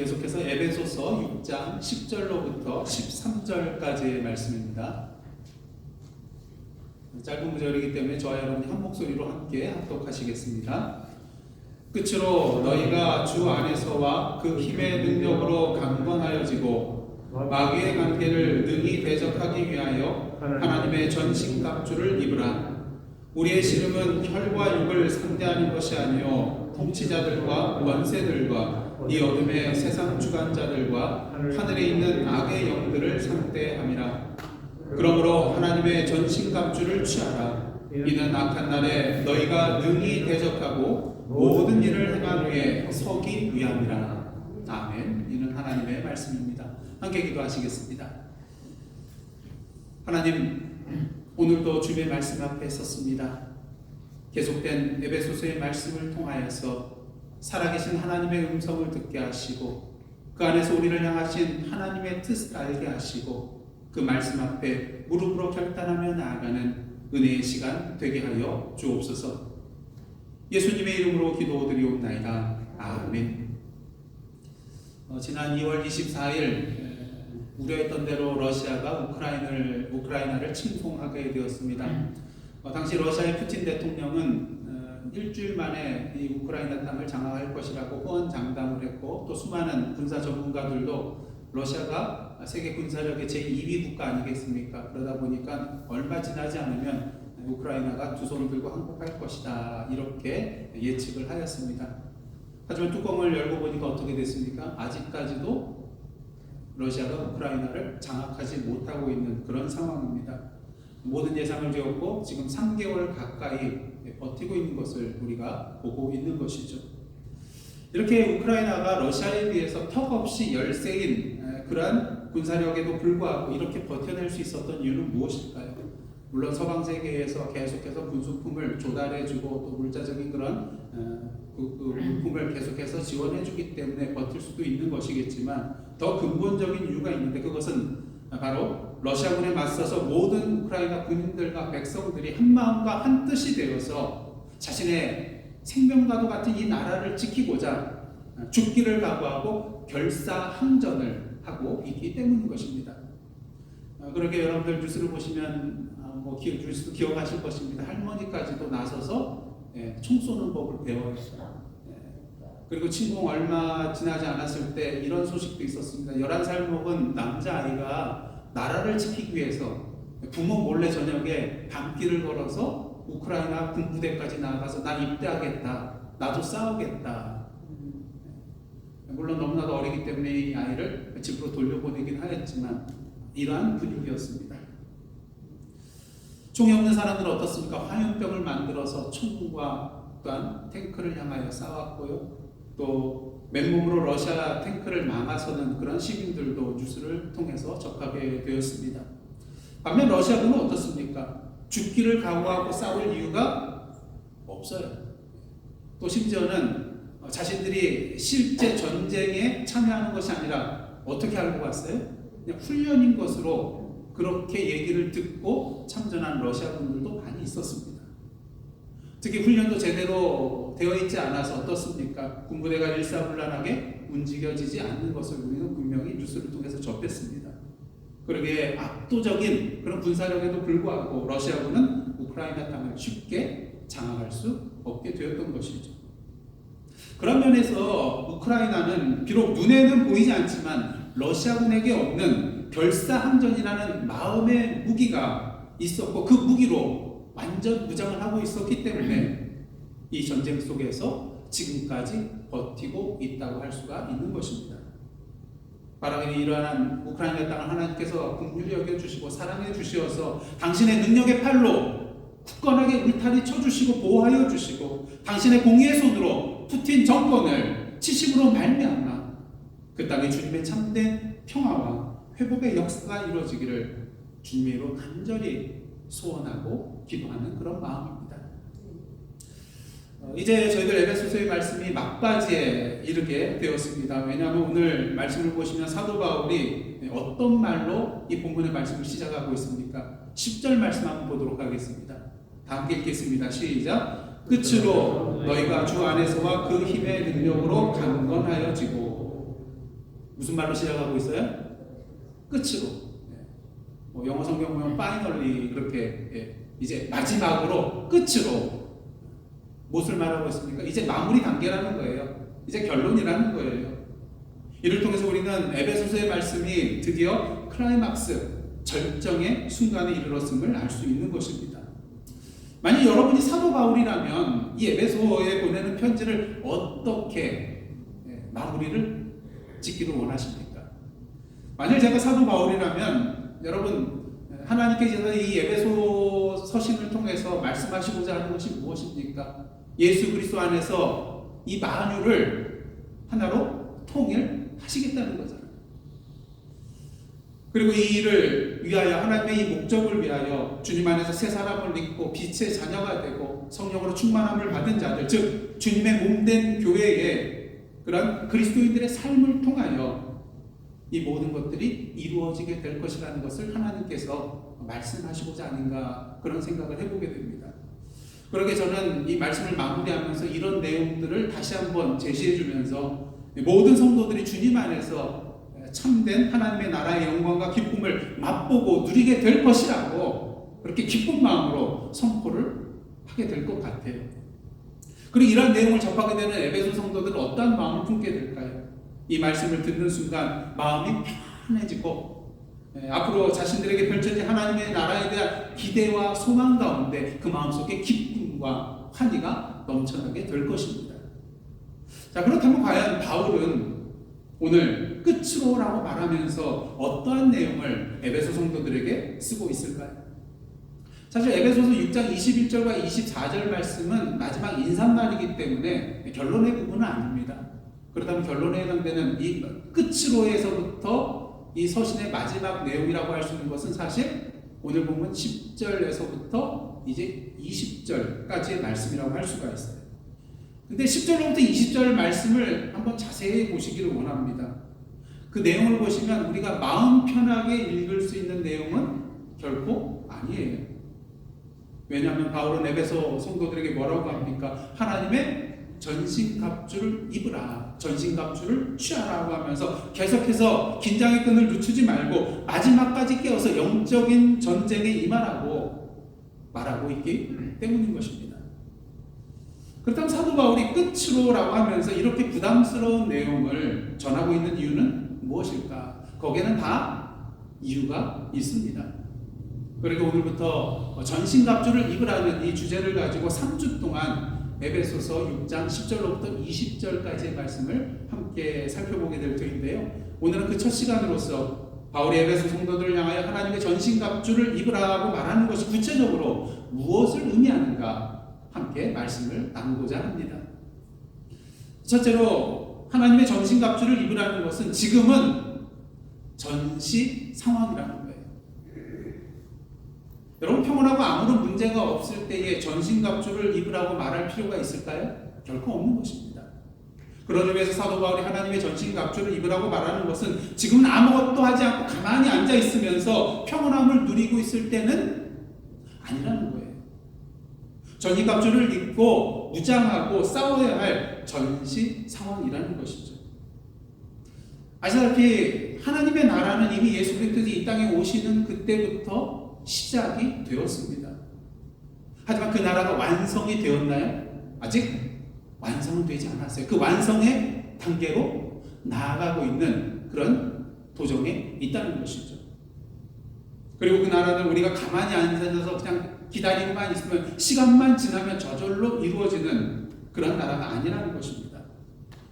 계속해서 에베소서 6장 10절로부터 13절까지의 말씀입니다. 짧은 구절이기 때문에 저와 여러분이 한 목소리로 함께 합독하시겠습니다. 끝으로 너희가 주 안에서와 그 힘의 능력으로 강건하여지고 마귀의 관계를 능히 대적하기 위하여 하나님의 전신갑주를 입으라. 우리의 씨름은 혈과 육을 상대하는 것이 아니요 통치자들과 권세들과 이 어둠의 세상 주관자들과 하늘에 있는 악의 영들을 상대함이라. 그러므로 하나님의 전신갑주를 취하라. 이는 악한 날에 너희가 능히 대적하고 모든 일을 행한 후에 서기 위함이라. 아멘. 이는 하나님의 말씀입니다. 함께 기도하시겠습니다. 하나님, 오늘도 주의 말씀 앞에 섰습니다. 계속된 에베소서의 말씀을 통하여서 살아계신 하나님의 음성을 듣게 하시고 그 안에서 우리를 향하신 하나님의 뜻을 알게 하시고 그 말씀 앞에 무릎으로 결단하며 나아가는 은혜의 시간 되게 하여 주옵소서. 예수님의 이름으로 기도드리옵나이다. 아멘. 지난 2월 24일 우려했던 대로 러시아가 우크라이나를 침공하게 되었습니다. 당시 러시아의 푸틴 대통령은 일주일 만에 이 우크라이나 땅을 장악할 것이라고 호언장담을 했고, 또 수많은 군사 전문가들도 러시아가 세계 군사력의 제2위 국가 아니겠습니까? 그러다 보니까 얼마 지나지 않으면 우크라이나가 두 손을 들고 항복할 것이다, 이렇게 예측을 하였습니다. 하지만 뚜껑을 열고 보니까 어떻게 됐습니까? 아직까지도 러시아가 우크라이나를 장악하지 못하고 있는 그런 상황입니다. 모든 예상을 지었고 지금 3개월 가까이 버티고 있는 것을 우리가 보고 있는 것이죠. 이렇게 우크라이나가 러시아에 비해서 턱없이 열세인 그러한 군사력에도 불구하고 이렇게 버텨낼 수 있었던 이유는 무엇일까요? 물론 서방 세계에서 계속해서 군수품을 조달해주고 또 물자적인 그런 물품을 계속해서 지원해주기 때문에 버틸 수도 있는 것이겠지만, 더 근본적인 이유가 있는데 그것은 바로 러시아군에 맞서서 모든 우크라이나 군인들과 백성들이 한마음과 한뜻이 되어서 자신의 생명과도 같은 이 나라를 지키고자 죽기를 각오하고 결사항전을 하고 있기 때문인 것입니다. 그러게 여러분들 뉴스를 보시면 뉴스도 기억하실 것입니다. 할머니까지도 나서서 총 쏘는 법을 배워요. 그리고 침공 얼마 지나지 않았을 때 이런 소식도 있었습니다. 11살 먹은 남자아이가 나라를 지키기 위해서 부모 몰래 저녁에 밤길을 걸어서 우크라이나 군부대까지 나가서 난 입대하겠다, 나도 싸우겠다. 물론 너무나도 어리기 때문에 이 아이를 집으로 돌려보내긴 하였지만 이러한 분위기였습니다. 총이 없는 사람들은 어떻습니까? 화염병을 만들어서 총과 또한 탱크를 향하여 싸웠고요. 또 맨몸으로 러시아 탱크를 막아서는 그런 시민들도 뉴스를 통해서 접하게 되었습니다. 반면 러시아군은 어떻습니까? 죽기를 각오하고 싸울 이유가 없어요. 또 심지어는 자신들이 실제 전쟁에 참여하는 것이 아니라 어떻게 알고 갔어요? 그냥 훈련인 것으로 그렇게 얘기를 듣고 참전한 러시아군들도 많이 있었습니다. 특히 훈련도 제대로 되어 있지 않아서 어떻습니까? 군부대가 일사불란하게 움직여지지 않는 것을 우리는 분명히 뉴스를 통해서 접했습니다. 그러기에 압도적인 그런 군사력에도 불구하고 러시아군은 우크라이나 땅을 쉽게 장악할 수 없게 되었던 것이죠. 그런 면에서 우크라이나는 비록 눈에는 보이지 않지만 러시아군에게 없는 결사항전이라는 마음의 무기가 있었고 그 무기로 완전 무장을 하고 있었기 때문에 이 전쟁 속에서 지금까지 버티고 있다고 할 수가 있는 것입니다. 바로 이러한 우크라이나 땅을 하나님께서 긍휼히 여겨주시고 사랑해 주시어서 당신의 능력의 팔로 굳건하게 울타리 쳐주시고 보호하여 주시고 당신의 공의의 손으로 푸틴 정권을 치심으로 말미암아 그 땅에 주님의 참된 평화와 회복의 역사가 이루어지기를 주님으로 간절히 소원하고 기도하는 그런 마음입니다. 이제 저희들 에베소서의 말씀이 막바지에 이르게 되었습니다. 왜냐하면 오늘 말씀을 보시면 사도 바울이 어떤 말로 이 본문의 말씀을 시작하고 있습니까? 10절 말씀 한번 보도록 하겠습니다. 다 함께 읽겠습니다. 시작. 끝으로 너희가 주 안에서와 그 힘의 능력으로 강건하여지고 무슨 말로 시작하고 있어요? 끝으로. 영어 성경 보면 finally 그렇게 이제 마지막으로 끝으로 무엇을 말하고 있습니까? 이제 마무리 단계라는 거예요. 이제 결론이라는 거예요. 이를 통해서 우리는 에베소서의 말씀이 드디어 클라이막스, 절정의 순간에 이르렀음을 알 수 있는 것입니다. 만약 여러분이 사도 바울이라면 이 에베소에 보내는 편지를 어떻게 마무리를 짓기를 원하십니까? 만약 제가 사도 바울이라면 여러분, 하나님께서 이 에베소 서신을 통해서 말씀하시고자 하는 것이 무엇입니까? 예수 그리스도 안에서 이 만유를 하나로 통일하시겠다는 거잖아요. 그리고 이 일을 위하여, 하나님의 이 목적을 위하여 주님 안에서 새 사람을 믿고 빛의 자녀가 되고 성령으로 충만함을 받은 자들, 즉 주님의 몸된 교회의 그런 그리스도인들의 삶을 통하여 이 모든 것들이 이루어지게 될 것이라는 것을 하나님께서 말씀하시고자 하는가, 그런 생각을 해보게 됩니다. 그러게 저는 이 말씀을 마무리하면서 이런 내용들을 다시 한번 제시해 주면서 모든 성도들이 주님 안에서 참된 하나님의 나라의 영광과 기쁨을 맛보고 누리게 될 것이라고 그렇게 기쁜 마음으로 선포를 하게 될 것 같아요. 그리고 이러한 내용을 접하게 되는 에베소 성도들은 어떠한 마음을 품게 될까요? 이 말씀을 듣는 순간 마음이 편해지고 앞으로 자신들에게 펼쳐질 하나님의 나라에 대한 기대와 소망 가운데 그 마음속에 기쁨과 환희가 넘쳐나게 될 것입니다. 자, 그렇다면 과연 바울은 오늘 끝으로라고 말하면서 어떠한 내용을 에베소 성도들에게 쓰고 있을까요? 사실 에베소서 6장 21절과 24절 말씀은 마지막 인사말이기 때문에 결론의 부분은 아닙니다. 그렇다면 결론에 해당되는 이 끝으로에서부터 이 서신의 마지막 내용이라고 할 수 있는 것은 사실 오늘 보면 10절에서부터 이제 20절까지의 말씀이라고 할 수가 있어요. 근데 10절로부터 20절 말씀을 한번 자세히 보시기를 원합니다. 그 내용을 보시면 우리가 마음 편하게 읽을 수 있는 내용은 결코 아니에요. 왜냐하면 바울은 에베소 성도들에게 뭐라고 합니까? 하나님의 전신갑주를 입으라, 전신갑주를 취하라고 하면서 계속해서 긴장의 끈을 늦추지 말고 마지막까지 깨어서 영적인 전쟁에 임하라고 말하고 있기 때문인 것입니다. 그렇다면 사도 바울이 끝으로라고 하면서 이렇게 부담스러운 내용을 전하고 있는 이유는 무엇일까? 거기에는 다 이유가 있습니다. 그리고 오늘부터 전신갑주를 입으라는 이 주제를 가지고 3주 동안 에베소서 6장 10절로부터 20절까지의 말씀을 함께 살펴보게 될 터인데요. 오늘은 그 첫 시간으로서 바울이 에베소 성도들을 향하여 하나님의 전신갑주를 입으라고 말하는 것이 구체적으로 무엇을 의미하는가 함께 말씀을 나누고자 합니다. 첫째로 하나님의 전신갑주를 입으라는 것은 지금은 전시 상황이라는 거예요. 여러분, 평온하고 아무런 문제가 없을 때에 전신갑주를 입으라고 말할 필요가 있을까요? 결코 없는 것입니다. 그런 의미에서 사도 바울이 하나님의 전신갑주를 입으라고 말하는 것은 지금은 아무것도 하지 않고 가만히 앉아 있으면서 평온함을 누리고 있을 때는 아니라는 거예요. 전신갑주를 입고 무장하고 싸워야 할 전시 상황이라는 것이죠. 아시다시피 하나님의 나라는 이미 예수 그리스도가 이 땅에 오시는 그때부터 시작이 되었습니다. 하지만 그 나라가 완성이 되었나요? 아직 완성은 되지 않았어요. 그 완성의 단계로 나아가고 있는 그런 도정에 있다는 것이죠. 그리고 그 나라는 우리가 가만히 앉아서 그냥 기다리고만 있으면 시간만 지나면 저절로 이루어지는 그런 나라가 아니라는 것입니다.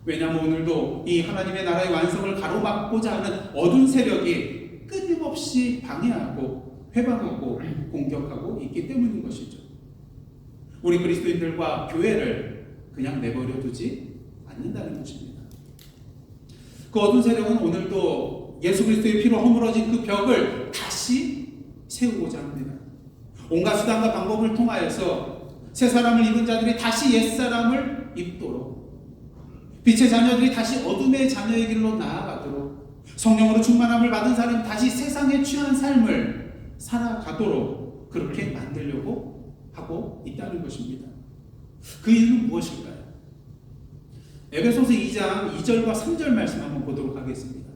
왜냐하면 오늘도 이 하나님의 나라의 완성을 가로막고자 하는 어두운 세력이 끊임없이 방해하고 회방하고 공격하고 있기 때문인 것이죠. 우리 그리스도인들과 교회를 그냥 내버려 두지 않는다는 것입니다. 그 어두운 세력은 오늘도 예수 그리스도의 피로 허물어진 그 벽을 다시 세우고자 합니다. 온갖 수단과 방법을 통하여서 새 사람을 입은 자들이 다시 옛 사람을 입도록, 빛의 자녀들이 다시 어둠의 자녀의 길로 나아가도록, 성령으로 충만함을 받은 사람이 다시 세상에 취한 삶을 살아가도록 그렇게 만들려고 하고 있다는 것입니다. 그 이유는 무엇일까요? 에베소서 2장 2절과 3절 말씀 한번 보도록 하겠습니다.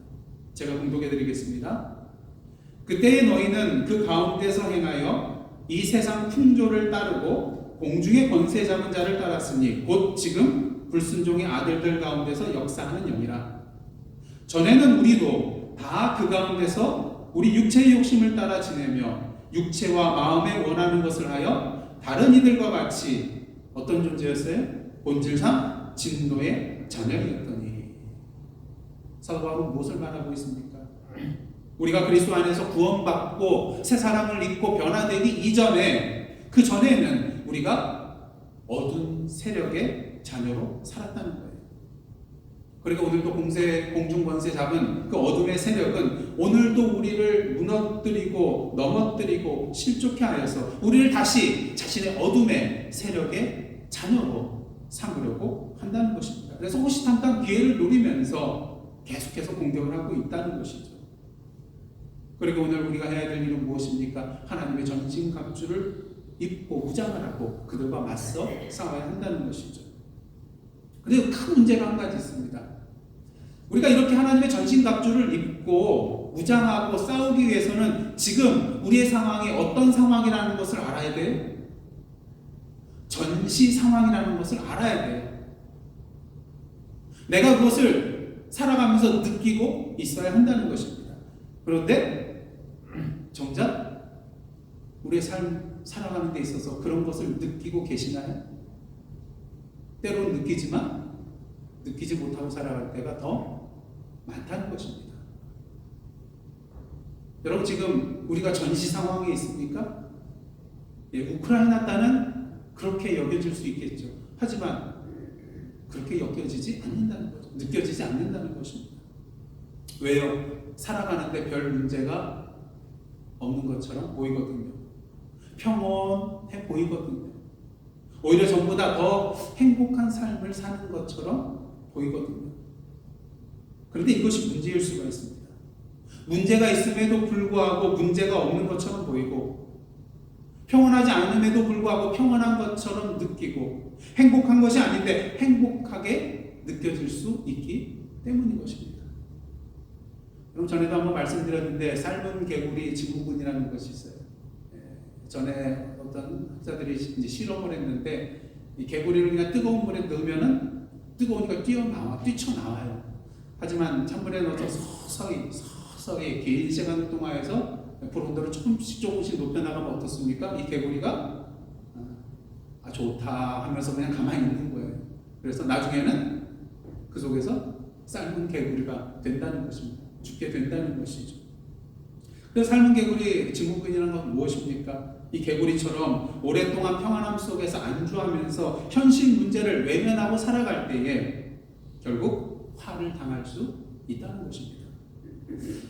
제가 공독해 드리겠습니다. 그때에 너희는 그 가운데서 행하여 이 세상 풍조를 따르고 공중의 권세 잡은 자를 따랐으니 곧 지금 불순종의 아들들 가운데서 역사하는 영이라. 전에는 우리도 다 그 가운데서 우리 육체의 욕심을 따라 지내며 육체와 마음에 원하는 것을 하여 다른 이들과 같이 어떤 존재였어요? 본질상 진노의 자녀이었더니. 사도 바울은 무엇을 말하고 있습니까? 우리가 그리스도 안에서 구원받고 새 사람을 입고 변화되기 이전에, 그 전에는 우리가 어두운 세력의 자녀로 살았다는 거예요. 그리고 오늘도 공중 권세 잡은 그 어둠의 세력은 오늘도 우리를 무너뜨리고 넘어뜨리고 실족해 하여서 우리를 다시 자신의 어둠의 세력의 자녀로 삼으려고 한다는 것입니다. 그래서 호시탐탐 기회를 노리면서 계속해서 공격을 하고 있다는 것이죠. 그리고 오늘 우리가 해야 될 일은 무엇입니까? 하나님의 전신갑주를 입고 무장을 하고 그들과 맞서 싸워야 한다는 것이죠. 그런데 큰 문제가 한 가지 있습니다. 우리가 이렇게 하나님의 전신갑주를 입고 무장하고 싸우기 위해서는 지금 우리의 상황이 어떤 상황이라는 것을 알아야 돼요. 전시 상황이라는 것을 알아야 돼요. 내가 그것을 살아가면서 느끼고 있어야 한다는 것입니다. 그런데 정작 우리의 삶 살아가는 데 있어서 그런 것을 느끼고 계시나요? 때로는 느끼지만 느끼지 못하고 살아갈 때가 더 많다는 것입니다. 여러분, 지금 우리가 전시 상황에 있습니까? 우크라이나 땅은 그렇게 여겨질 수 있겠죠. 하지만 그렇게 여겨지지 않는다는 거죠. 느껴지지 않는다는 것입니다. 왜요? 살아가는데 별 문제가 없는 것처럼 보이거든요. 평온해 보이거든요. 오히려 전보다 더 행복한 삶을 사는 것처럼 보이거든요. 그런데 이것이 문제일 수가 있습니다. 문제가 있음에도 불구하고 문제가 없는 것처럼 보이고, 평온하지 않음에도 불구하고 평온한 것처럼 느끼고, 행복한 것이 아닌데 행복하게 느껴질 수 있기 때문인 것입니다. 그럼 전에도 한번 말씀드렸는데 삶은 개구리 증후군이라는 것이 있어요. 전에 어떤 학자들이 이제 실험을 했는데, 이 개구리를 그냥 뜨거운 물에 넣으면은 뜨거우니까 뛰쳐나와요. 하지만 찬물에 넣어서 서서히 긴 시간을 통하여서 불온도를 조금씩 높여나가면 어떻습니까? 이 개구리가 좋다 하면서 그냥 가만히 있는 거예요. 그래서 나중에는 그 속에서 삶은 개구리가 된다는 것입니다. 죽게 된다는 것이죠. 그래서 삶은 개구리 증후군이라는 건 무엇입니까? 이 개구리처럼 오랫동안 평안함 속에서 안주하면서 현실 문제를 외면하고 살아갈 때에 결국 화를 당할 수 있다는 것입니다.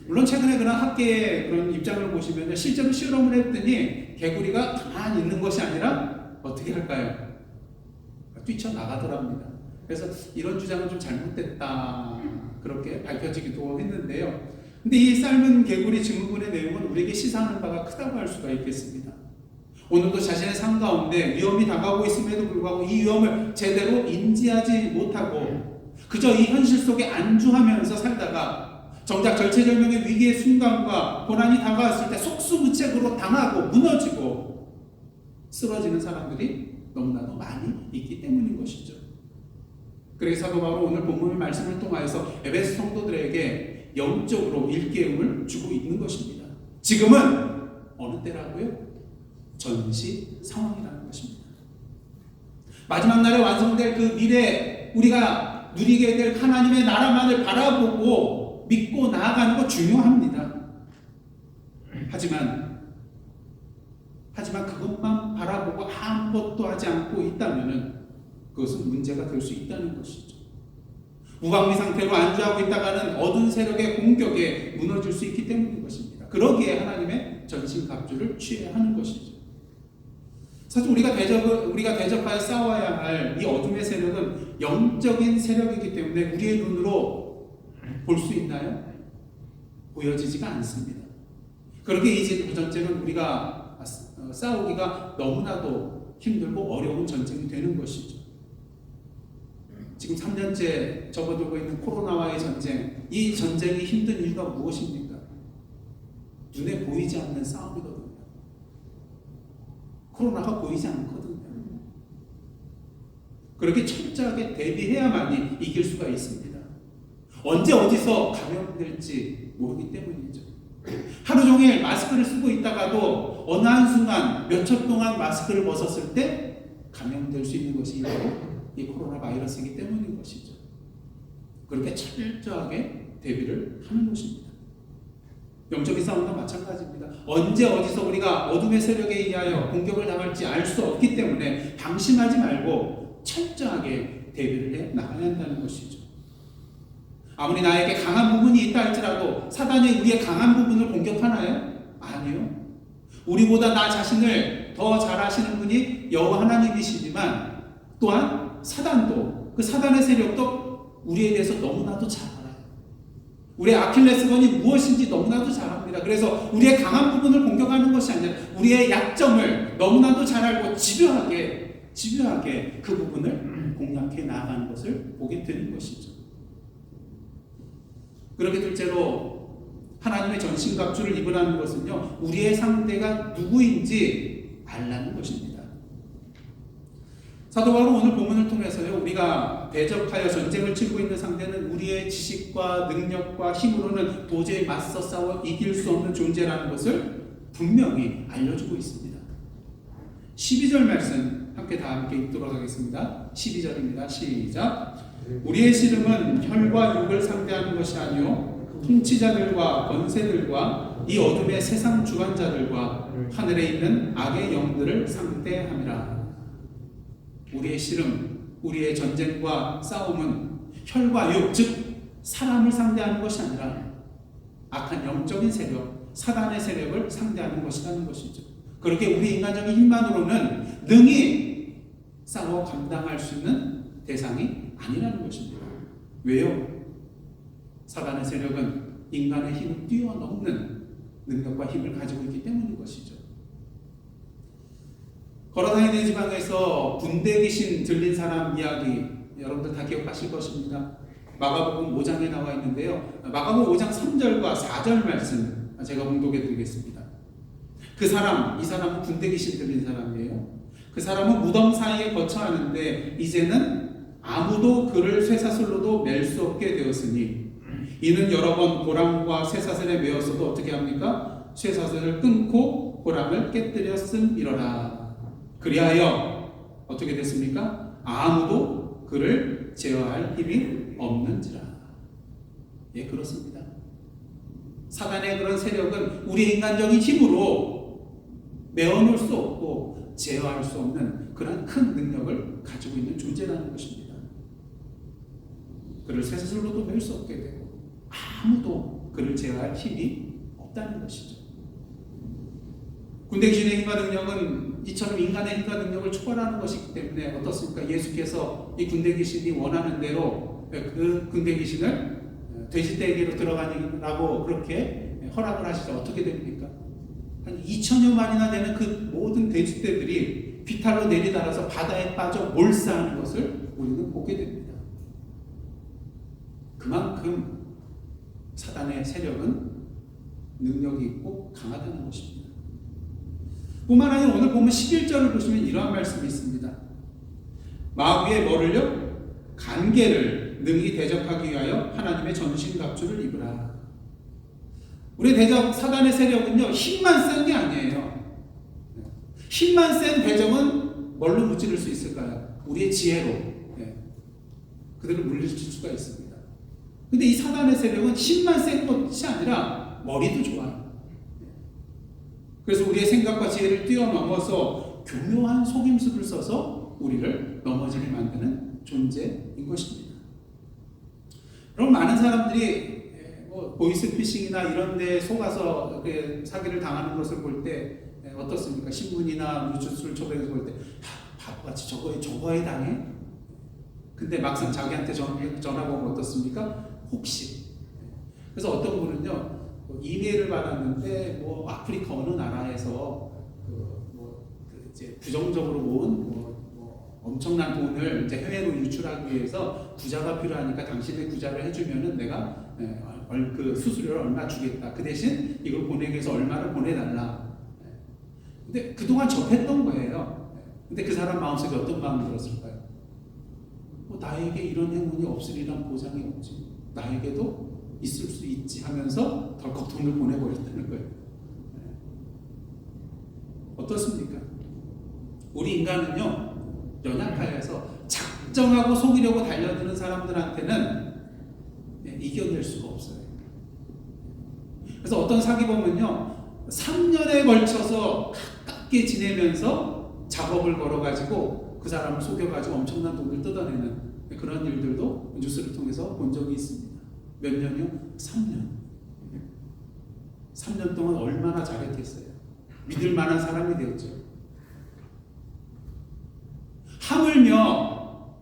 물론 최근에 그런 학계의 그런 입장을 보시면 실제로 실험을 했더니 개구리가 가만히 있는 것이 아니라 어떻게 할까요? 뛰쳐나가더랍니다. 그래서 이런 주장은 좀 잘못됐다 그렇게 밝혀지기도 했는데요. 근데 이 삶은 개구리 증후군의 내용은 우리에게 시사하는 바가 크다고 할 수가 있겠습니다. 오늘도 자신의 삶 가운데 위험이 다가오고 있음에도 불구하고 이 위험을 제대로 인지하지 못하고 그저 이 현실 속에 안주하면서 살다가 정작 절체절명의 위기의 순간과 고난이 다가왔을 때 속수무책으로 당하고 무너지고 쓰러지는 사람들이 너무나도 많이 있기 때문인 것이죠. 그래서 사도 바울은 오늘 본문의 말씀을 통하여서 에베소 성도들에게 영적으로 일깨움을 주고 있는 것입니다. 지금은 어느 때라고요? 전시 상황이라는 것입니다. 마지막 날에 완성될 그 미래, 우리가 누리게 될 하나님의 나라만을 바라보고 믿고 나아가는 거 중요합니다. 하지만 그것만 바라보고 아무것도 하지 않고 있다면 그것은 문제가 될 수 있다는 것이죠. 무방비 상태로 안주하고 있다가는 어두운 세력의 공격에 무너질 수 있기 때문인 것입니다. 그러기에 하나님의 전신갑주를 취해야 하는 것이죠. 사실 우리가 대적하여 싸워야 할 이 어둠의 세력은 영적인 세력이기 때문에 우리의 눈으로 볼 수 있나요? 보여지지가 않습니다. 그렇게 이 전쟁은 우리가 싸우기가 너무나도 힘들고 어려운 전쟁이 되는 것이죠. 지금 3년째 접어들고 있는 코로나와의 전쟁, 이 전쟁이 힘든 이유가 무엇입니까? 눈에 보이지 않는 싸움이거든요. 코로나가 보이지 않거든요. 그렇게 철저하게 대비해야만이 이길 수가 있습니다. 언제 어디서 감염될지 모르기 때문이죠. 하루 종일 마스크를 쓰고 있다가도 어느 한순간 몇 초 동안 마스크를 벗었을 때 감염될 수 있는 것이 바로 이 코로나 바이러스이기 때문인 것이죠. 그렇게 철저하게 대비를 하는 것입니다. 영적인 싸움도 마찬가지입니다. 언제 어디서 우리가 어둠의 세력에 의하여 공격을 당할지 알 수 없기 때문에 방심하지 말고 철저하게 대비를 해 나가야 한다는 것이죠. 아무리 나에게 강한 부분이 있다 할지라도 사단이 우리의 강한 부분을 공격하나요? 아니요. 우리보다 나 자신을 더 잘 아시는 분이 여호와 하나님이시지만 또한 사단도, 그 사단의 세력도 우리에 대해서 너무나도 잘 알아요. 우리의 아킬레스건이 무엇인지 너무나도 잘 압니다. 그래서 우리의 강한 부분을 공격하는 것이 아니라 우리의 약점을 너무나도 잘 알고 집요하게 그 부분을 공략해 나아가는 것을 보게 되는 것이죠. 그렇게 둘째로 하나님의 전신갑주를 입으라는 것은요, 우리의 상대가 누구인지 알라는 것입니다. 사도 바울은 오늘 본문을 통해서요, 우리가 대적하여 전쟁을 치르고 있는 상대는 우리의 지식과 능력과 힘으로는 도저히 맞서 싸워 이길 수 없는 존재라는 것을 분명히 알려주고 있습니다. 12절 말씀 함께 읽도록 하겠습니다. 12절입니다. 시작. 우리의 씨름은 혈과 육을 상대하는 것이 아니요 통치자들과 권세들과 이 어둠의 세상 주관자들과 하늘에 있는 악의 영들을 상대함이라. 우리의 씨름, 우리의 전쟁과 싸움은 혈과 육, 즉 사람을 상대하는 것이 아니라 악한 영적인 세력, 사단의 세력을 상대하는 것이라는 것이죠. 그렇게 우리 인간적인 힘만으로는 능히 싸워 감당할 수 있는 대상이 아니라는 것입니다. 왜요? 사단의 세력은 인간의 힘을 뛰어넘는 능력과 힘을 가지고 있기 때문인 것이죠. 걸어다니는 지방에서 군대 귀신 들린 사람 이야기 여러분들 다 기억하실 것입니다. 마가복음 5장에 나와 있는데요. 마가복음 5장 3절과 4절 말씀 제가 봉독해 드리겠습니다. 이 사람은 군대 귀신 들린 사람이에요. 그 사람은 무덤 사이에 거처하는데 이제는 아무도 그를 쇠사슬로도 맬 수 없게 되었으니 이는 여러 번 고랑과 쇠사슬에 매었어도 어떻게 합니까? 쇠사슬을 끊고 고랑을 깨뜨렸음이러라. 그리하여 어떻게 됐습니까? 아무도 그를 제어할 힘이 없는지라. 예, 그렇습니다. 사단의 그런 세력은 우리 인간적인 힘으로 메어놓을 수 없고 제어할 수 없는 그런 큰 능력을 가지고 있는 존재라는 것입니다. 그를 쇠사슬로도 맬 수 없게 되고 아무도 그를 제어할 힘이 없다는 것이죠. 군대 귀신의 힘과 능력은 이처럼 인간의 힘과 능력을 초월하는 것이기 때문에 어떻습니까? 예수께서 이 군대 귀신이 원하는 대로 그 군대 귀신을 돼지떼기로 들어가라고 그렇게 허락을 하시죠. 어떻게 됩니까? 한 2천여 마리나 되는 그 모든 돼지떼들이 비탈로 내리달아서 바다에 빠져 몰사하는 것을 우리는 보게 됩니다. 그만큼 사단의 세력은 능력이 있고 강하다는 것입니다. 뿐만 아니라 오늘 보면 11절을 보시면 이러한 말씀이 있습니다. 마귀의 뭐를요? 간계를 능히 대적하기 위하여 하나님의 전신갑주를 입으라. 우리 대적 사단의 세력은요, 힘만 센 게 아니에요. 힘만 센 대적은 뭘로 무찌를 수 있을까요? 우리의 지혜로 그들을 물리칠 수가 있습니다. 근데 이 사단의 세력은 힘만 센 것이 아니라 머리도 좋아요. 그래서 우리의 생각과 지혜를 뛰어넘어서 교묘한 속임수를 써서 우리를 넘어지게 만드는 존재인 것입니다. 그럼 많은 사람들이 보이스피싱이나 이런 데 속아서 사기를 당하는 것을 볼 때 어떻습니까? 신문이나 뉴스를 접해서 볼 때 바보같이 저거에 당해? 근데 막상 자기한테 전화 보면 어떻습니까? 혹시. 그래서 어떤 분은요, 이메일을 받았는데 아프리카 어느 나라에서 이제 부정적으로 모은 엄청난 돈을 이제 해외로 유출하기 위해서 구자가 필요하니까 당신의 구자를 해주면은 내가 그 수수료를 얼마 주겠다. 그 대신 이걸 보내기 위해서 얼마를 보내달라. 근데 그동안 접했던 거예요. 근데 그 사람 마음속에 어떤 마음이 들었을까요? 나에게 이런 행운이 없으리란 보장이 없지. 나에게도 있을 수 있지 하면서 덜컥 돈을 보내버렸다는 거예요. 어떻습니까? 우리 인간은요, 연약하여서 작정하고 속이려고 달려드는 사람들한테는 이겨낼 수가 없어요. 그래서 어떤 사기범은요, 3년에 걸쳐서 가깝게 지내면서 작업을 걸어가지고 그 사람을 속여가지고 엄청난 돈을 뜯어내는 그런 일들도 뉴스를 통해서 본 적이 있습니다. 몇 년이요? 3년. 3년 동안 얼마나 잘했겠어요. 믿을 만한 사람이 되었죠. 하물며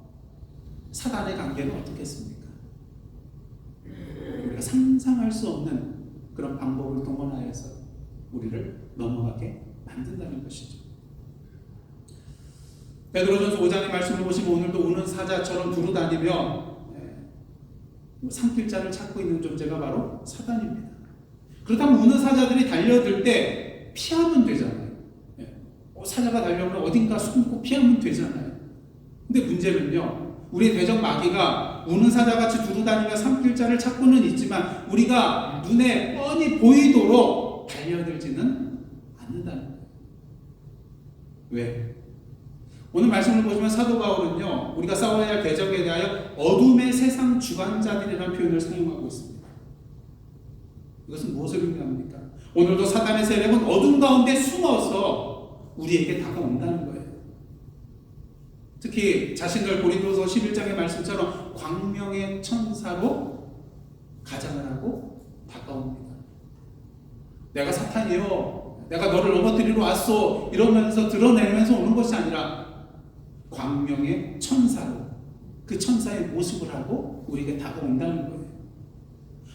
사단의 관계는 어떻겠습니까? 우리가 상상할 수 없는 그런 방법을 동원하여서 우리를 넘어가게 만든다는 것이죠. 베드로전서 5장의 말씀을 보시면 오늘도 우는 사자처럼 두루다니며 산길자를 찾고 있는 존재가 바로 사단입니다. 그렇다면 우는 사자들이 달려들 때 피하면 되잖아요. 사자가 달려오면 어딘가 숨고 피하면 되잖아요. 근데 문제는요, 우리의 대적 마귀가 우는 사자같이 두루다니며 산길자를 찾고는 있지만 우리가 눈에 뻔히 보이도록 달려들지는 않는다는 거예요. 왜? 오늘 말씀을 보시면 사도 바울은요, 우리가 싸워야 할 대적에 대하여 어둠의 세상 주관자들이라는 표현을 사용하고 있습니다. 이것은 무엇을 의미합니까? 오늘도 사단의 세력은 어둠 가운데 숨어서 우리에게 다가온다는 거예요. 특히 자신들 고린도서 11장의 말씀처럼 광명의 천사로 가장을 하고 다가옵니다. 내가 사탄이요, 내가 너를 넘어뜨리러 왔소 이러면서 드러내면서 오는 것이 아니라 광명의 천사로 그 천사의 모습을 하고 우리에게 다가온다는 거예요.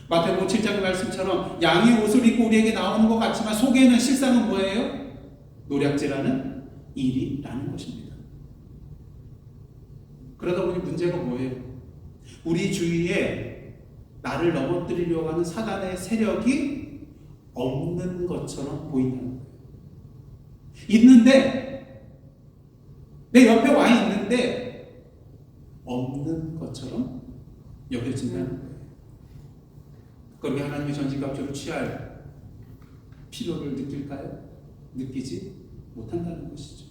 마태복음 7장의 말씀처럼 양의 옷을 입고 우리에게 나오는 것 같지만 속에는 실상은 뭐예요? 노략질하는 일이라는 것입니다. 그러다 보니 문제가 뭐예요? 우리 주위에 나를 넘어뜨리려고 하는 사단의 세력이 없는 것처럼 보인다는 거예요. 있는데 내 옆에 와 있는데 없는 것처럼 여겨진다는 거예요. 그렇게 하나님의 전진갑주를 취할 필요를 느낄까요? 느끼지 못한다는 것이죠.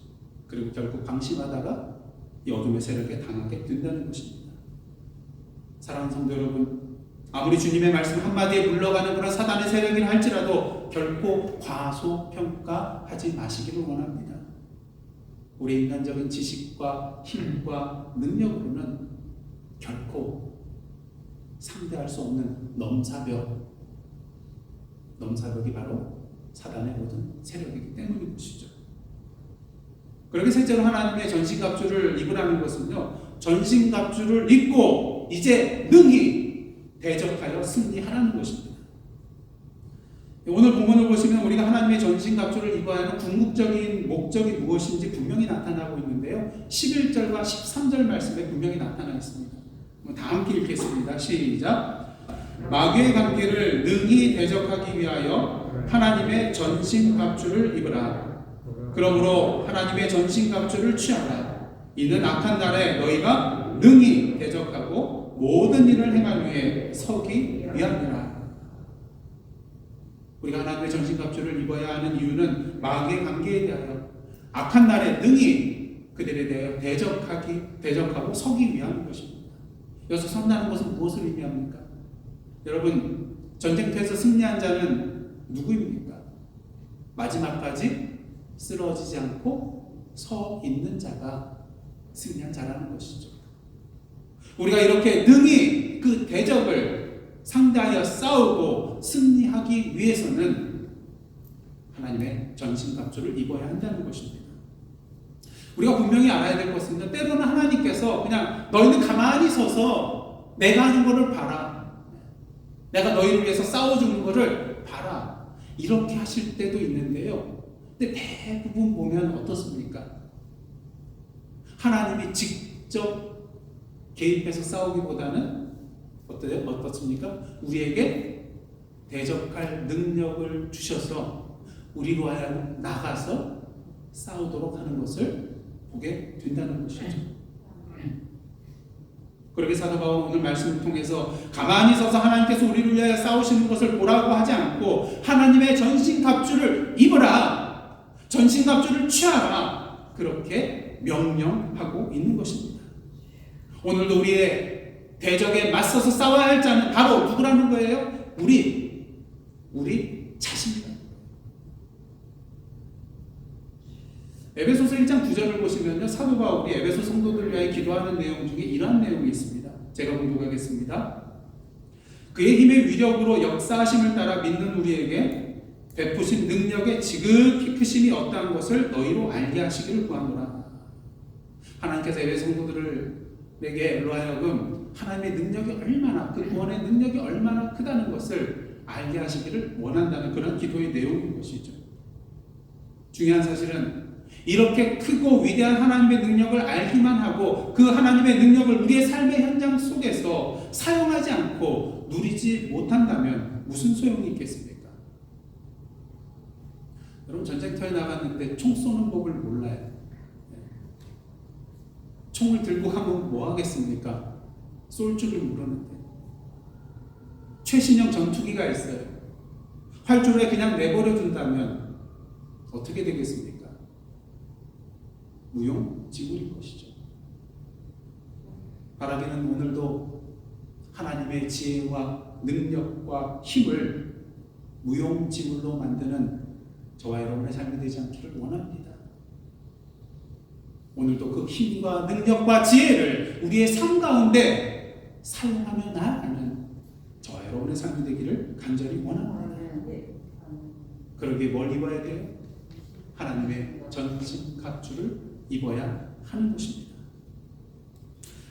그리고 결국 방심하다가 이 어둠의 세력에 당하게 된다는 것입니다. 사랑하는 성도 여러분, 아무리 주님의 말씀 한마디에 물러가는 그런 사단의 세력이라 할지라도 결코 과소평가하지 마시기를 원합니다. 우리 인간적인 지식과 힘과 능력으로는 결코 상대할 수 없는 넘사벽이 바로 사단의 모든 세력이기 때문인 것이죠. 그렇게 셋째로 하나님의 전신갑주를 입으라는 것은요, 전신갑주를 입고 이제 능히 대적하여 승리하라는 것입니다. 오늘 본문을 보시면 우리가 하나님의 전신갑주를 입어야 하는 궁극적인 목적이 무엇인지 분명히 나타나고 있는데요, 11절과 13절 말씀에 분명히 나타나 있습니다. 다 함께 읽겠습니다. 시작. 마귀의 관계를 능히 대적하기 위하여 하나님의 전신갑주를 입으라. 그러므로 하나님의 전신갑주를 취하라. 이는 악한 날에 너희가 능히 대적하고 모든 일을 행할 위해 서기 위함이라. 우리가 하나님의 전신갑주를 입어야 하는 이유는 마귀의 관계에 대하여 악한 날에 능히 그들에 대하여 대적하고 서기 위함인 것입니다. 여기서 선다는 것은 무엇을 의미합니까? 여러분, 전쟁터에서 승리한 자는 누구입니까? 마지막까지 쓰러지지 않고 서 있는 자가 승리한 자라는 것이죠. 우리가 이렇게 능히 그 대적을 상대하여 싸우고 승리하기 위해서는 하나님의 전신갑주를 입어야 한다는 것입니다. 우리가 분명히 알아야 될 것은 때로는 하나님께서 그냥 너희는 가만히 서서 내가 하는 것을 봐라, 내가 너희를 위해서 싸워주는 것을 봐라, 이렇게 하실 때도 있는데요, 근데 대부분 보면 어떻습니까? 하나님이 직접 개입해서 싸우기보다는 어떻습니까? 우리에게 대적할 능력을 주셔서 우리로 하여금 나가서 싸우도록 하는 것을 보게 된다는 것이죠. 그렇게 사도 바울은 오늘 말씀을 통해서 가만히 서서 하나님께서 우리를 위하여 싸우시는 것을 보라고 하지 않고 하나님의 전신갑주를 입으라, 전신갑주를 취하라, 그렇게 명령하고 있는 것입니다. 오늘도 우리의 대적에 맞서서 싸워야 할 자는 바로 누구라는 거예요? 우리 자신이다. 에베소서 1장 9절을 보시면요, 사도 바울이 에베소 성도들을 위하여 기도하는 내용 중에 이러한 내용이 있습니다. 제가 공독하겠습니다. 그의 힘의 위력으로 역사하심을 따라 믿는 우리에게 베푸신 능력의 지극히 크심이 어떠한 것을 너희로 알게 하시기를 구하노라. 하나님께서 에베소 성도들에게 하여금 하나님의 능력이 얼마나, 그 구원의 능력이 얼마나 크다는 것을 알게 하시기를 원한다는 그런 기도의 내용인 것이죠. 중요한 사실은 이렇게 크고 위대한 하나님의 능력을 알기만 하고 그 하나님의 능력을 우리의 삶의 현장 속에서 사용하지 않고 누리지 못한다면 무슨 소용이 있겠습니까? 여러분, 전쟁터에 나갔는데 총 쏘는 법을 몰라요. 총을 들고 가면 뭐 하겠습니까? 쏠 줄을 모르는데. 최신형 전투기가 있어요. 활주로에 그냥 내버려 둔다면 어떻게 되겠습니까? 무용지물인 것이죠. 바라기는 오늘도 하나님의 지혜와 능력과 힘을 무용지물로 만드는 저와 여러분의 삶이 되지 않기를 원합니다. 오늘도 그 힘과 능력과 지혜를 우리의 삶 가운데 사용하며 나아가는 저와 여러분의 삶이 되기를 간절히 원합니다. 그러기에 뭘 입어야 돼요? 하나님의 전신 갑주를 입어야 하는 것입니다.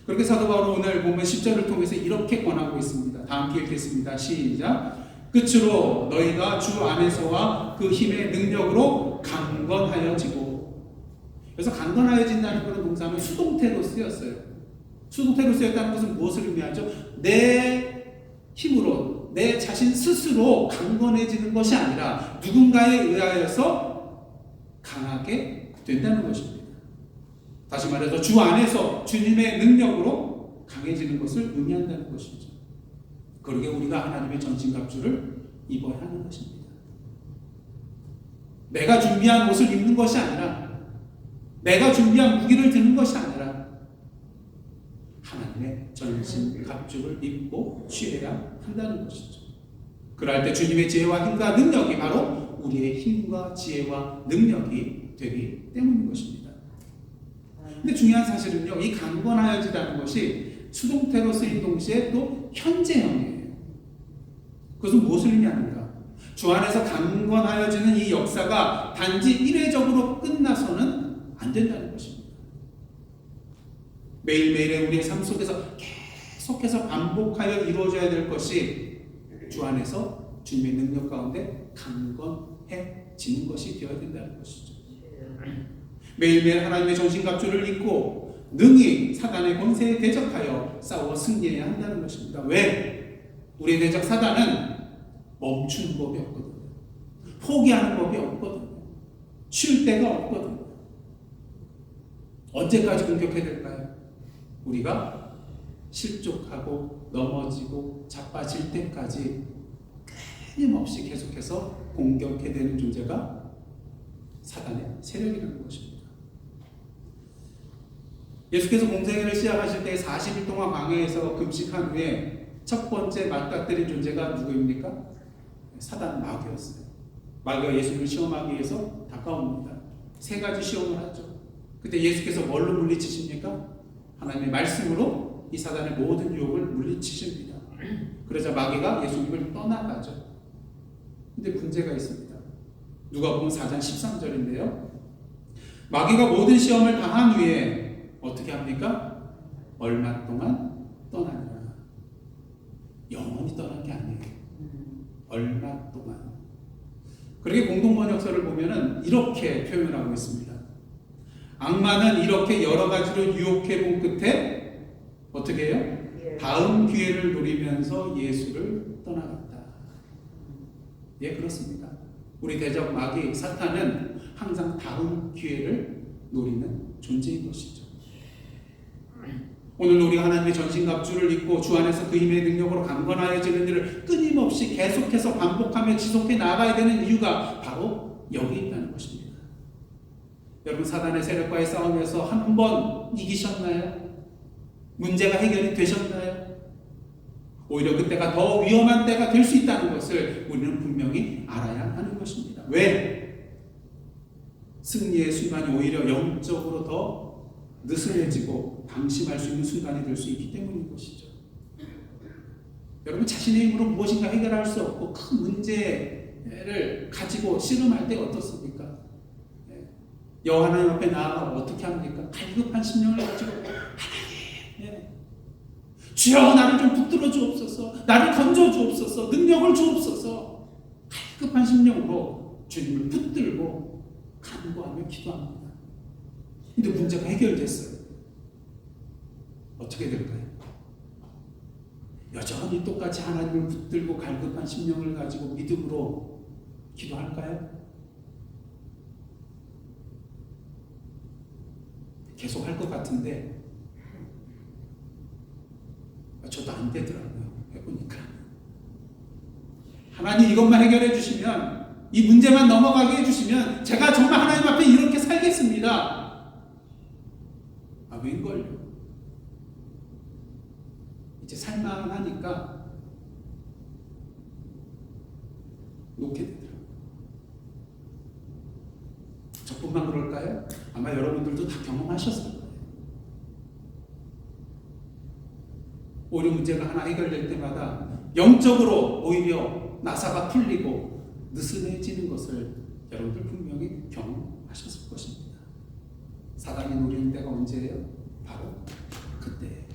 그렇게 사도 바울은 오늘 본문 10절을 통해서 이렇게 권하고 있습니다. 다 함께 읽겠습니다. 시작. 끝으로 너희가 주 안에서와 그 힘의 능력으로 강건하여지고. 그래서 강건하여진다는 그런 동사는 수동태로 쓰였어요. 수동태로 쓰였다는 것은 무엇을 의미하죠? 내 힘으로, 내 자신 스스로 강건해지는 것이 아니라 누군가에 의하여서 강하게 된다는 것입니다. 다시 말해서 주 안에서 주님의 능력으로 강해지는 것을 의미한다는 것이죠. 그러게 우리가 하나님의 전신갑주를 입어야 하는 것입니다. 내가 준비한 옷을 입는 것이 아니라, 내가 준비한 무기를 드는 것이 아니라 하나님의 전신갑주를 입고 취해야 한다는 것이죠. 그럴 때 주님의 지혜와 힘과 능력이 바로 우리의 힘과 지혜와 능력이 되기 때문인 것입니다. 근데 중요한 사실은요, 이 강건하여지다는 것이 수동태로 쓰인 동시에 또 현재형이에요. 그것은 무엇을 의미하는가? 주 안에서 강건하여지는 이 역사가 단지 일회적으로 끝나서는 안 된다는 것입니다. 매일매일의 우리의 삶 속에서 계속해서 반복하여 이루어져야 될 것이 주 안에서 주님의 능력 가운데 강건해지는 것이 되어야 된다는 것이죠. 매일매일 하나님의 전신갑주를 입고 능히 사단의 권세에 대적하여 싸워 승리해야 한다는 것입니다. 왜? 우리의 대적 사단은 멈추는 법이 없거든요. 포기하는 법이 없거든요. 쉴 데가 없거든요. 언제까지 공격해야 될까요? 우리가 실족하고 넘어지고 자빠질 때까지 끊임없이 계속해서 공격해대는 존재가 사단의 세력이라는 것입니다. 예수께서 공생애를 시작하실 때 40일 동안 광야에서 금식한 후에 첫 번째 맞닥뜨린 존재가 누구입니까? 사단 마귀였어요. 마귀가 예수를 시험하기 위해서 다가옵니다. 세 가지 시험을 하죠. 그때 예수께서 뭘로 물리치십니까? 하나님의 말씀으로 이 사단의 모든 유혹을 물리치십니다. 그러자 마귀가 예수님을 떠나가죠. 근데 문제가 있습니다. 누가복음 4장 13절인데요. 마귀가 모든 시험을 당한 후에 어떻게 합니까? 얼마 동안 떠나니라. 영원히 떠난 게 아니에요. 얼마 동안. 그렇게 공동번역서를 보면은 이렇게 표현하고 있습니다. 악마는 이렇게 여러 가지로 유혹해 본 끝에 어떻게 해요? 다음 기회를 노리면서 예수를 떠나갔다. 예, 그렇습니다. 우리 대적 마귀 사탄은 항상 다음 기회를 노리는 존재인 것이죠. 오늘 우리가 하나님의 전신갑주를 입고 주 안에서 그 힘의 능력으로 강건하여지는 일을 끊임없이 계속해서 반복하며 지속해 나가야 되는 이유가 바로 여기 있다는 것입니다. 여러분, 사단의 세력과의 싸움에서 한 번 이기셨나요? 문제가 해결이 되셨나요? 오히려 그때가 더 위험한 때가 될 수 있다는 것을 우리는 분명히 알아야 하는 것입니다. 왜? 승리의 순간이 오히려 영적으로 더 느슨해지고 방심할 수 있는 순간이 될 수 있기 때문인 것이죠. 여러분, 자신의 힘으로 무엇인가 해결할 수 없고 큰 문제를 가지고 씨름할 때 어떻습니까? 여호와 하나님 앞에 나아가 어떻게 합니까? 갈급한 심령을 가지고 하나님, 주여 나를 좀 붙들어 주옵소서, 나를 건져 주옵소서, 능력을 주옵소서, 갈급한 심령으로 주님을 붙들고 간구하며 기도합니다. 근데 문제가 해결됐어요. 어떻게 될까요? 여전히 똑같이 하나님을 붙들고 갈급한 심령을 가지고 믿음으로 기도할까요? 계속 할 것 같은데 저도 안 되더라고요. 해보니까 하나님 이것만 해결해 주시면, 이 문제만 넘어가게 해주시면 제가 정말 하나님 앞에 이렇게 살겠습니다. 웬걸요? 이제 살만하니까 놓게 되더라고요. 저뿐만 그럴까요? 아마 여러분들도 다 경험하셨을 거예요. 오히려 문제가 하나 해결될 때마다 영적으로 오히려 나사가 풀리고 느슨해지는 것을 여러분들 분명히 경험하셨을 것입니다. 사단이 노리는 때가 언제예요? 바로 그때예요.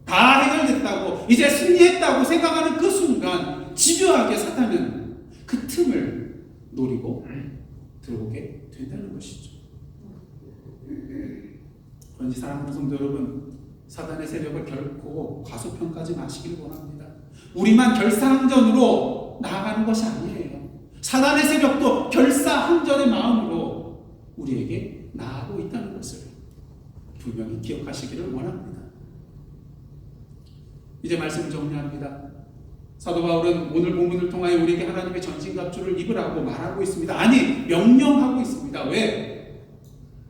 다 해결됐다고, 이제 승리했다고 생각하는 그 순간 집요하게 사탄은 그 틈을 노리고 들어오게 된다는 것이죠. 그런지 사랑하는 성도 여러분, 사단의 세력을 결코 과소평가하지 마시길 원합니다. 우리만 결사항전으로 나아가는 것이 아니에요. 사단의 세력도 결사항전의 마음으로 우리에게 나아가고 있다는 것을 분명히 기억하시기를 원합니다. 이제 말씀을 정리합니다. 사도 바울은 오늘 본문을 통하여 우리에게 하나님의 전신갑주를 입으라고 말하고 있습니다. 아니, 명령하고 있습니다. 왜?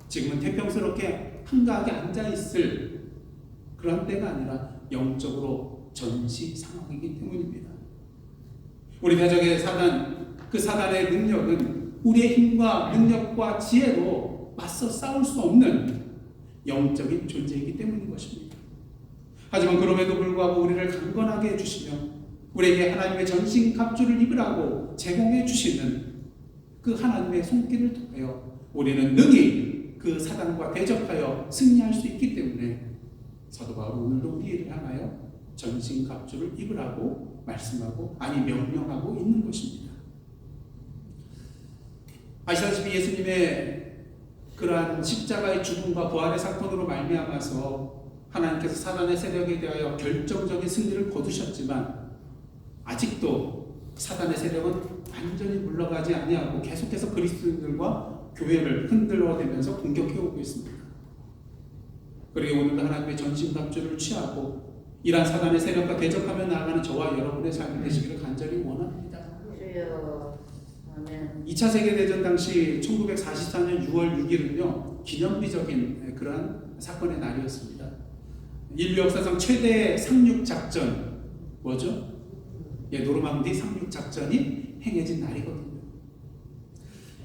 지금은 태평스럽게 한가하게 앉아있을 그런 때가 아니라 영적으로 전시 상황이기 때문입니다. 우리 대적의 사단, 그 사단의 능력은 우리의 힘과 능력과 지혜로 맞서 싸울 수 없는 영적인 존재이기 때문인 것입니다. 하지만 그럼에도 불구하고 우리를 강건하게 해주시며 우리에게 하나님의 전신갑주를 입으라고 제공해 주시는 그 하나님의 손길을 통하여 우리는 능히 그 사단과 대적하여 승리할 수 있기 때문에 사도 바울은 오늘도 우리를 향하여 전신갑주를 입으라고 말씀하고, 아니 명령하고 있는 것입니다. 아시다시피 예수님의 그러한 십자가의 죽음과 부활의 사건으로 말미암아서 하나님께서 사단의 세력에 대하여 결정적인 승리를 거두셨지만 아직도 사단의 세력은 완전히 물러가지 아니하고 계속해서 그리스도인들과 교회를 흔들어대면서 공격해오고 있습니다. 그리고 오늘도 하나님의 전신갑주를 취하고 이러한 사단의 세력과 대적하며 나아가는 저와 여러분의 삶이 되시기를 간절히 원합니다. 2차 세계대전 당시 1944년 6월 6일은요 기념비적인 그러한 사건의 날이었습니다. 인류 역사상 최대의 상륙작전, 뭐죠? 노르망디 상륙작전이 행해진 날이거든요.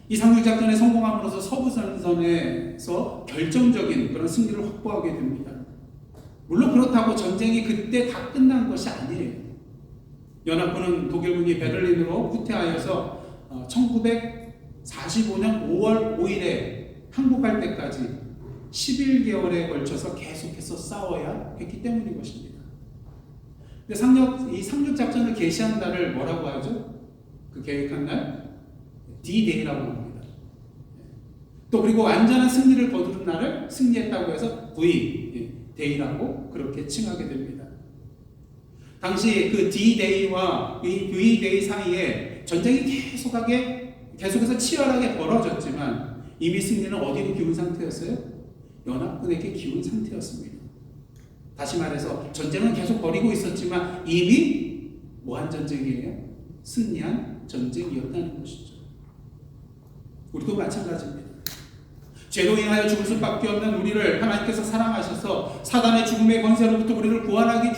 이 상륙작전에 성공함으로써 서부전선에서 결정적인 그런 승리를 확보하게 됩니다. 물론 그렇다고 전쟁이 그때 다 끝난 것이 아니에요. 연합군은 독일군이 베를린으로 후퇴하여서 1945년 5월 5일에 항복할 때까지 11개월에 걸쳐서 계속해서 싸워야 했기 때문인 것입니다. 근데 이 상륙작전을 개시한 날을 뭐라고 하죠? 그 계획한 날? D-Day라고 합니다. 또 그리고 완전한 승리를 거두는 날을 승리했다고 해서 V-Day라고 그렇게 칭하게 됩니다. 당시 그 D-Day와 이 V-Day 사이에 전쟁이 계속해서 치열하게 벌어졌지만 이미 승리는 어디로 기운 상태였어요? 연합군에게 기운 상태였습니다. 다시 말해서 전쟁은 계속 벌이고 있었지만 이미 뭐한 전쟁이에요? 승리한 전쟁이었다는 것이죠. 우리도 마찬가지입니다. 죄로 인하여 죽을 수밖에 없는 우리를 하나님께서 사랑하셔서 사단의 죽음의 권세로부터 우리를 구원하기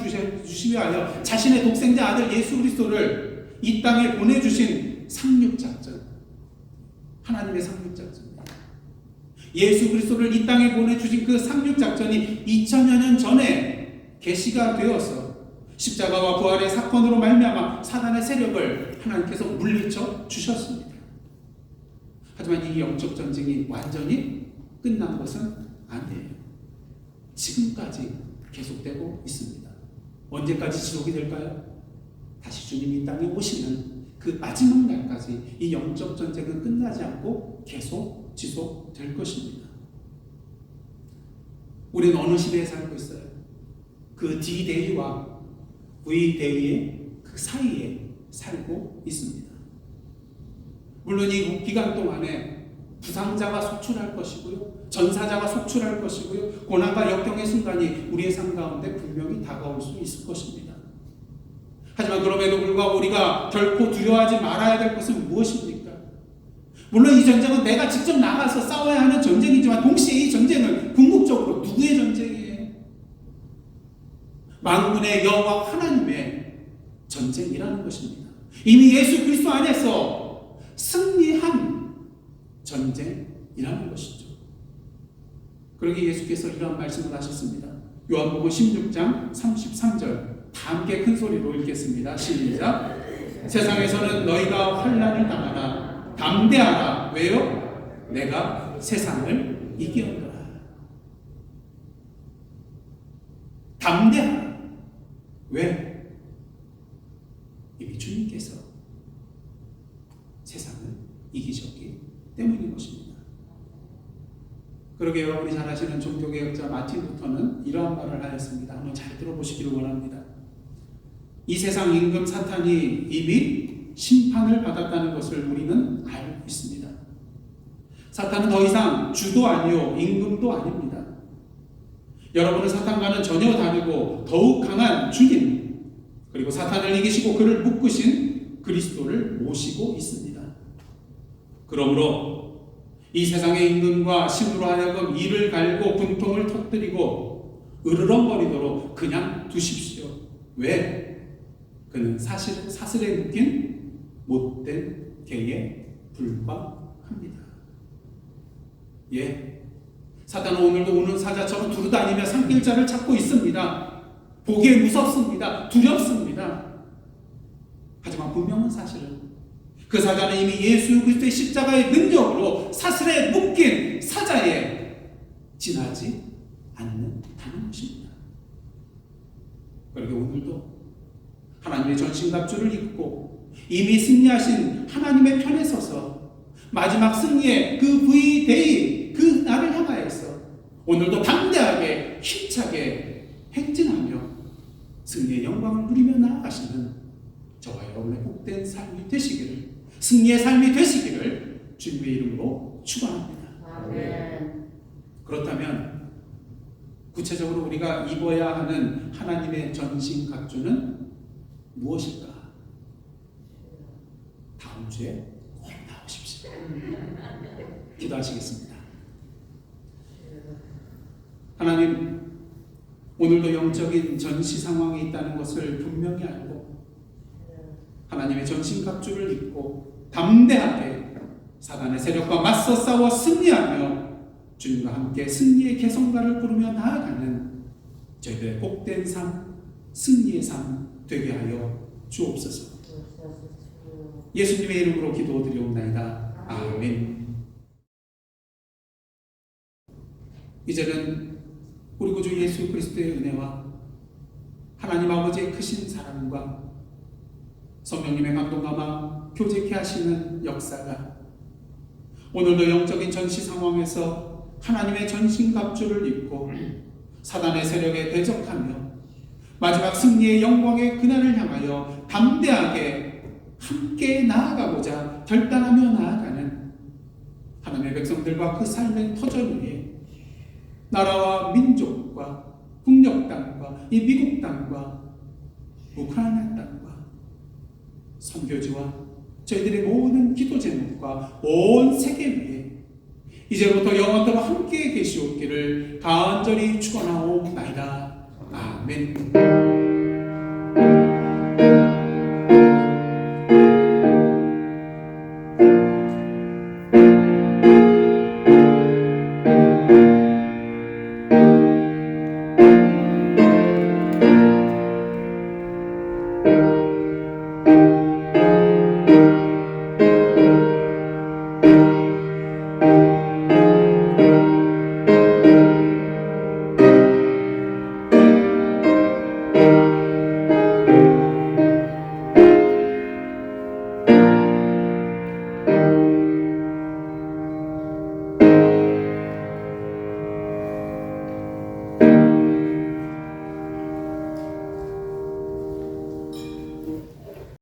주시려 하여 자신의 독생자 아들 예수 그리스도를 이 땅에 보내주신 상륙작전, 하나님의 상륙작전입니다. 예수 그리스도를 이 땅에 보내주신 그 상륙작전이 2000여 년 전에 계시가 되어서 십자가와 부활의 사건으로 말미암아 사단의 세력을 하나님께서 물리쳐 주셨습니다. 하지만 이 영적 전쟁이 완전히 끝난 것은 아니에요. 지금까지 계속되고 있습니다. 언제까지 지속이 될까요? 다시 주님이 이 땅에 오시는 그 마지막 날까지 이 영적 전쟁은 끝나지 않고 계속 지속될 것입니다. 우리는 어느 시대에 살고 있어요? 그 D-Day와 V-Day의 그 사이에 살고 있습니다. 물론 이 기간 동안에 부상자가 속출할 것이고요, 전사자가 속출할 것이고요, 고난과 역경의 순간이 우리의 삶 가운데 분명히 다가올 수 있을 것입니다. 하지만 그럼에도 불구하고 우리가 결코 두려워하지 말아야 될 것은 무엇입니까? 물론 이 전쟁은 내가 직접 나가서 싸워야 하는 전쟁이지만 동시에 이 전쟁은 궁극적으로 누구의 전쟁이에요? 만군의 여호와 하나님의 전쟁이라는 것입니다. 이미 예수 그리스도 안에서 승리한 전쟁이라는 것이죠. 그러기에 예수께서 이러한 말씀을 하셨습니다. 요한복음 16장 33절 다 함께 큰 소리로 읽겠습니다. 시작. 세상에서는 너희가 환난을 당하나 담대하라. 왜요? 내가 세상을 이기었노라. 담대하라. 왜? 이미 주님께서 세상을 이기셨기 때문인 것입니다. 그러게 여러분이 잘 아시는 종교개혁자 마틴 루터는 이러한 말을 하였습니다. 한번 잘 들어보시기를 원합니다. 이 세상 임금 사탄이 이미 심판을 받았다는 것을 우리는 알고 있습니다. 사탄은 더 이상 주도 아니요 임금도 아닙니다. 여러분은 사탄과는 전혀 다르고 더욱 강한 주님, 그리고 사탄을 이기시고 그를 묶으신 그리스도를 모시고 있습니다. 그러므로 이 세상의 임금과 신으로 하여금 이를 갈고 분통을 터뜨리고 으르렁거리도록 그냥 두십시오. 왜? 그는 사슬에 묶인 못된 개에 불과합니다. 예, 사탄은 오늘도 우는 사자처럼 두루다니며 산길자를 찾고 있습니다. 보기에 무섭습니다. 두렵습니다. 하지만 분명한 사실은 그 사자는 이미 예수 그리스도의 십자가의 능력으로 사슬에 묶인 사자에 지나지 않는다는 것입니다. 그러게 오늘도 하나님의 전신갑주를 입고 이미 승리하신 하나님의 편에 서서 마지막 승리의 그 V-Day 그 날을 향하여서 오늘도 담대하게 힘차게 행진하며 승리의 영광을 누리며 나아가시는 저와 여러분의 복된 삶이 되시기를, 승리의 삶이 되시기를 주님의 이름으로 축원합니다. 아멘. 그렇다면 구체적으로 우리가 입어야 하는 하나님의 전신갑주는 무엇일까? 다음 주에 꼭 나오십시오. 기도하시겠습니다. 하나님, 오늘도 영적인 전시 상황에 있다는 것을 분명히 알고 하나님의 전신갑주를 입고 담대하게 사단의 세력과 맞서 싸워 승리하며 주님과 함께 승리의 개성가를 부르며 나아가는 저희들의 복된 삶, 승리의 삶 되게 하여 주옵소서. 예수님의 이름으로 기도드리옵나이다. 아멘. 이제는 우리 구주 예수 그리스도의 은혜와 하나님 아버지의 크신 사랑과 성령님의 감동감화 교제케 하시는 역사가 오늘도 영적인 전시 상황에서 하나님의 전신갑주를 입고 사단의 세력에 대적하며 마지막 승리의 영광의 그날을 향하여 담대하게 함께 나아가고자 결단하며 나아가는 하나님의 백성들과 그 삶의 터전 위에 나라와 민족과 북녘 땅과 이 미국 땅과 우크라이나 땅과 선교지와 저희들의 모든 기도 제목과 온 세계 위에 이제부터 영원토록 함께 계시옵기를 간절히 축원하옵나이다. 아멘.